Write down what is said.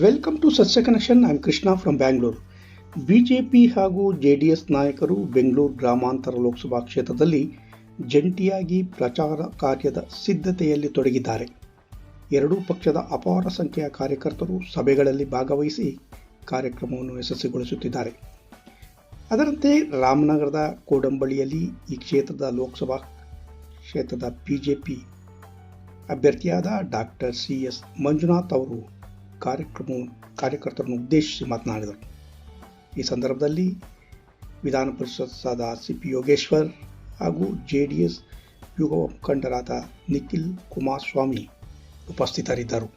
Welcome to ಸಸ್ಯ connection. I am Krishna from Bangalore. BJP ಹಾಗೂ JDS ನಾಯಕರು ಬೆಂಗಳೂರು ಗ್ರಾಮಾಂತರ ಲೋಕಸಭಾ ಕ್ಷೇತ್ರದಲ್ಲಿ ಜಂಟಿಯಾಗಿ ಪ್ರಚಾರ ಕಾರ್ಯದ ಸಿದ್ಧತೆಯಲ್ಲಿ ತೊಡಗಿದ್ದಾರೆ. ಎರಡೂ ಪಕ್ಷದ ಅಪಾರ ಸಂಖ್ಯೆಯ ಕಾರ್ಯಕರ್ತರು ಸಭೆಗಳಲ್ಲಿ ಭಾಗವಹಿಸಿ ಕಾರ್ಯಕ್ರಮವನ್ನು ಯಶಸ್ವಿಗೊಳಿಸುತ್ತಿದ್ದಾರೆ. ಅದರಂತೆ ರಾಮನಗರದ ಕೋಡಂಬಳಿಯಲ್ಲಿ ಈ ಲೋಕಸಭಾ ಕ್ಷೇತ್ರದ ಬಿಜೆಪಿ ಅಭ್ಯರ್ಥಿಯಾದ ಡಾಕ್ಟರ್ ಸಿ.ಎಸ್. ಮಂಜುನಾಥ್ ಅವರು ಕಾರ್ಯಕರ್ತರನ್ನು ಉದ್ದೇಶಿಸಿ ಮಾತನಾಡಿದರು. ಈ ಸಂದರ್ಭದಲ್ಲಿ ವಿಧಾನ ಪರಿಷತ್ ಸದಸ್ಯ ಸಿ.ಪಿ. ಯೋಗೇಶ್ವರ್ ಹಾಗೂ ಜೆಡಿಎಸ್ ಯುವ ಮುಖಂಡರಾದ ನಿಖಿಲ್ ಕುಮಾರಸ್ವಾಮಿ ಉಪಸ್ಥಿತರಿದ್ದರು.